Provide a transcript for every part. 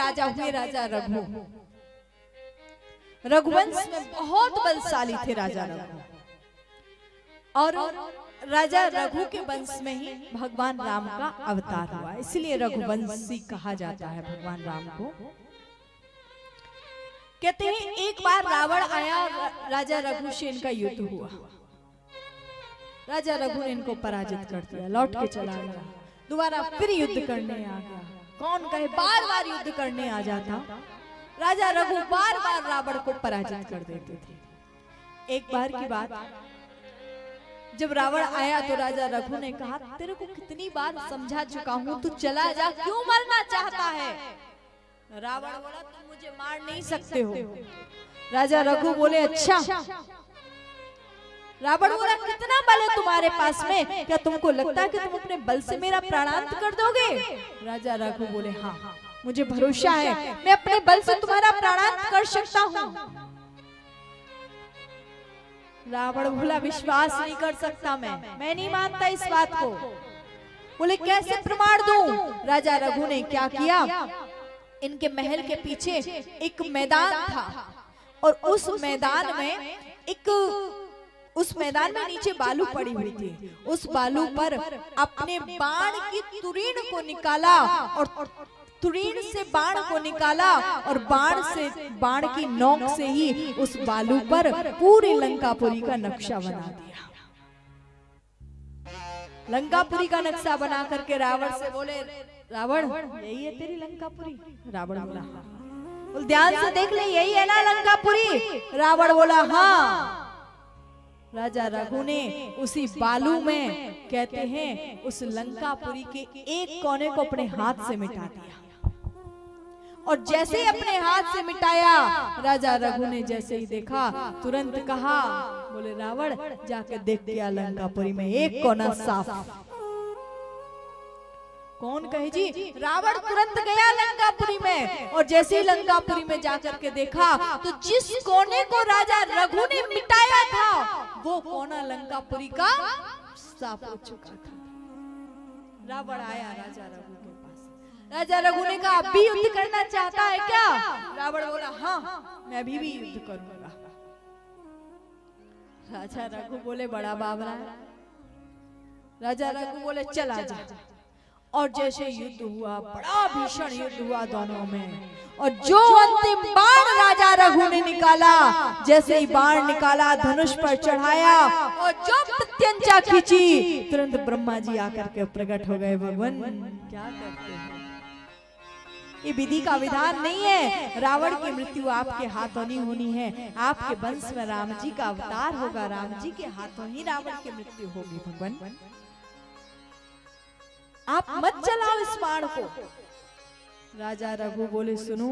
राजा हुए राजा रघु। रघुवंश में बहुत बलशाली थे राजा रघु, और राजा रघु के वंश में ही भगवान राम का अवतार हुआ, इसलिए रघुवंशी कहा जाता है भगवान राम को। कहते हैं एक बार रावण आया, राजा रघु से इनका युद्ध हुआ। राजा रघु ने इनको पराजित कर दिया, लौट के चला गया, दोबारा फिर युद्ध करने आ गया। कौन कहे बार बार युद्ध करने आ जाता, राजा रघु बार बार रावण को पराजित कर देते थे। एक बार की बात, जब रावण आया तो राजा रघु ने कहा, तेरे को कितनी बार समझा चुका हूँ, तू चला जा, क्यों मरना चाहता है? रावण बोला, तुम मुझे मार नहीं सकते हो। राजा रघु बोले, अच्छा। रावण बोला, कितना बल है तुम्हारे पास में? क्या तुमको लगता है कि तुम अपने बल से मेरा प्राणांत कर दोगे? राजा रघु बोले, हाँ, मुझे भरोसा है, मैं अपने बल से तुम्हारा प्राणांत कर सकता हूँ। रावण बोला, विश्वास नहीं कर सकता, मैं नहीं मानता इस बात को। बोले, कैसे प्रमाण दूं? राजा रघु ने क्या किया, इनके महल के पीछे एक मैदान था, और उस मैदान में नीचे बालू पड़ी हुई थी। उस बालू पर अपने बाण की तुरीन को निकाला, और तुरीन से बाण को निकाला, और बाण की नोक से ही उस बालू पर पूरी लंकापुरी का नक्शा बना दिया। लंकापुरी का नक्शा बना करके रावण से बोले, रावण, यही है तेरी लंकापुरी? रावण बोला, बोल ध्यान से देख ले, यही है ना लंकापुरी? रावण बोला, हाँ। राजा रघु ने उसी बालू में, कहते हैं, उस लंकापुरी के एक कोने को अपने हाथ से मिटा दिया, और जैसे ही अपने हाथ से मिटाया, राजा रघु ने जैसे ही देखा, तुरंत कहा, बोले, रावण, जाके देख के आ लंकापुरी में एक कोना साफ। कौन कहे जी? रावण तुरंत गया लंकापुरी में, और जैसे ही लंकापुरी में जाकर के देखा, तो जिस कोने को राजा रघु ने मिटाया था, वो कोना लंकापुरी का साफ हो चुका था। रावण आया राजा रघु के पास। राजा रघु ने कहा, अभी युद्ध करना चाहता है क्या? रावण बोला, हाँ, मैं अभी भी युद्ध करूंगा। राजा रघु बोले, बड़ा बाबरा है। राजा रघु बोले, चला जा। और जैसे युद्ध हुआ, बड़ा भीषण युद्ध हुआ दोनों में, और जो अंतिम बाण राजा रघु ने निकाला, जैसे ही बाण निकाला, धनुष पर चढ़ाया, और जो प्रत्यंचा खींची, तुरंत ब्रह्मा जी आकर के प्रकट हो गए। भगवान क्या करते हैं, ये विधि का विधान नहीं है। रावण की मृत्यु आपके हाथों नहीं होनी है, आपके वंश में राम जी का अवतार होगा, राम जी के हाथों ही रावण की मृत्यु होगी। भगवान, आप मत चलाओ इस बाण को। राजा रघु बोले, सुनो,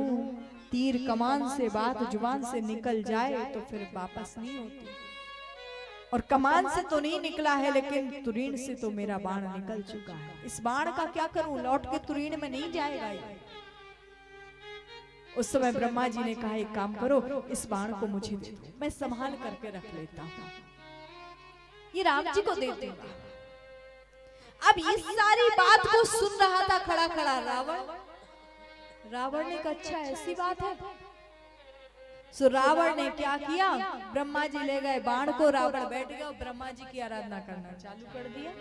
तीर कमान से बात जुबान से निकल जाए तो फिर वापस नहीं होती, और कमान से तो नहीं निकला है, लेकिन तुरीन से तो मेरा बाण निकल चुका है। इस बाण का क्या करूं, लौट के तुरीन में नहीं जाएगा ये। उस समय ब्रह्मा जी ने कहा, एक काम करो, इस बाण को मुझे दे दो, मैं संभाल करके रख लेता हूं, ये राम जी को दे दूंगा। अब इस सारी बात को सुन रहा था खड़ा खड़ा रावण। रावण ने कहा, अच्छा ऐसी बात है। सो रावण ने क्या किया, ब्रह्मा जी ले गए बाण को, रावण बैठ गया, ब्रह्मा जी की आराधना करना चालू कर दिया।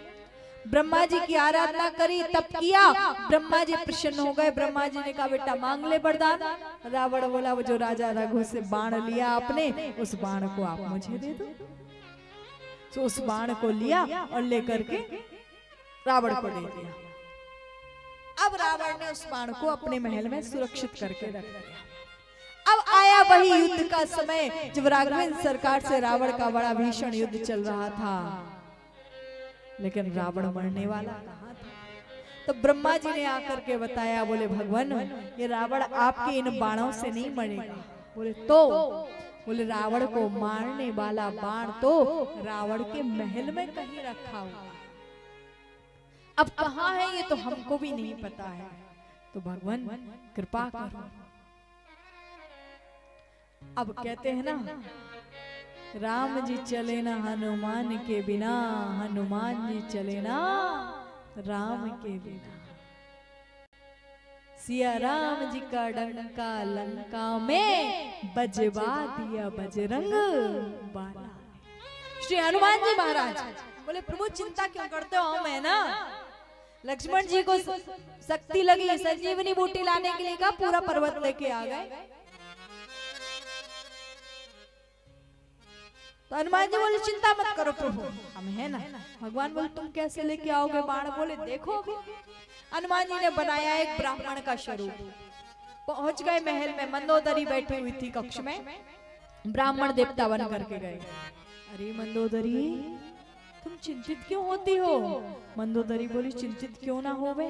ब्रह्मा जी की आराधना करी, तप किया, ब्रह्मा जी प्रसन्न हो गए। ब्रह्मा जी ने कहा, बेटा मांग ले वरदान। रावण बोला, वो जो राजा रघु से बाण लिया आपने, उस बाण को आप मुझे दे दो। तो उस बाण को लिया और लेकर के रावण को दे दिया। अब रावण ने उस बाण को अपने महल में सुरक्षित करके रख दिया। अब आया वही युद्ध का समय, जब राघवेंद्र सरकार से रावण का बड़ा भीषण युद्ध चल रहा था, लेकिन रावण मरने वाला कहाँ था। तो ब्रह्मा जी ने आकर के बताया, बोले भगवान, ये रावण आपके इन बाणों से नहीं मरेगा। बोले तो? बोले रावण को मारने वाला बाण तो रावण के महल में कहीं रखा हुआ, अब कहाँ है ये तो हमको भी नहीं पता है, तो भगवान कृपा करो। अब कहते हैं ना, राम जी चले ना हनुमान के बिना, हनुमान जी चले ना राम के बिना। सिया राम जी का डंका लंका में बजवा दिया बजरंग बाला। श्री हनुमान जी महाराज बोले प्रभु चिंता क्यों करते हो, मैं ना लक्ष्मण जी को शक्ति लगी संजीवनी बूटी लाने के लिए कहा, पूरा पर्वत लेके आ गए। तो हनुमान जी बोले चिंता मत करो प्रभु, हम है ना। भगवान बोले तुम कैसे लेके आओगे बाण? बोले देखो अभी। हनुमान जी ने बनाया एक ब्राह्मण का स्वरूप, पहुंच गए महल में। मंदोदरी बैठी हुई थी कक्ष में, ब्राह्मण देवता बन करके गए। अरे मंदोदरी तुम चिंतित क्यों होती हो? मंदोदरी बोली चिंतित क्यों ना होवे,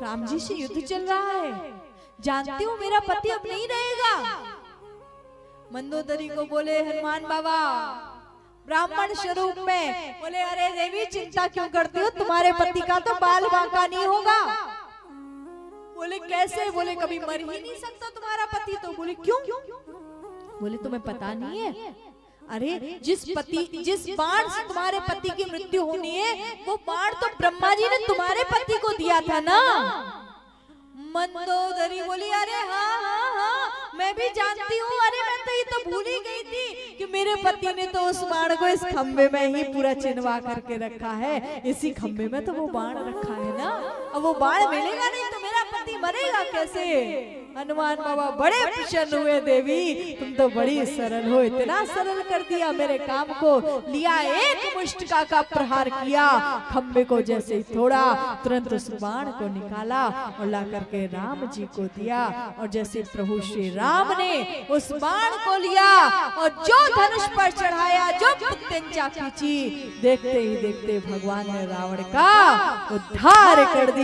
राम जी से युद्ध चल रहा है, जानती हूँ मेरा पति अब नहीं रहेगा। मंदोदरी को बोले हनुमान बाबा ब्राह्मण स्वरूप में, बोले अरे देवी चिंता क्यों करती हो, तुम्हारे पति का तो बाल बांका नहीं होगा। बोले कैसे? बोले कभी मर ही नहीं सकता तुम्हारा पति तो। बोले क्यों? बोले तुम्हें पता नहीं है, अरे जिस बाण से तुम्हारे पति की मृत्यु होनी है वो बाण तो ब्रह्मा जी ने तुम्हारे पति को दिया था ना। मंदोदरी बोली अरे हाँ हाँ हाँ मैं भी जानती हूँ, अरे मैं तो ये तो भूल ही गई थी कि मेरे पति ने तो उस बाण को इस खंबे में ही पूरा चिनवा करके रखा है, इसी खंबे में तो वो बाण रखा है ना। अब वो बाण मिलेगा नहीं तो मेरा पति मरेगा कैसे? हनुमान बाबा बड़े प्रसन्न हुए, देवी तुम तो बड़ी सरल हो, इतना सरल कर दिया मेरे काम को। लिया एक मुष्टिका का प्रहार किया, खंबे को जैसे ही तोड़ा, तुरंत उस बाण को निकाला और ला करके राम जी को दिया। और जैसे प्रभु श्री राम ने उस बाण को लिया और जो धनुष पर चढ़ाया, जो प्रत्यंचा खींची, देखते ही देखते भगवान ने रावण का उद्धार कर दिया।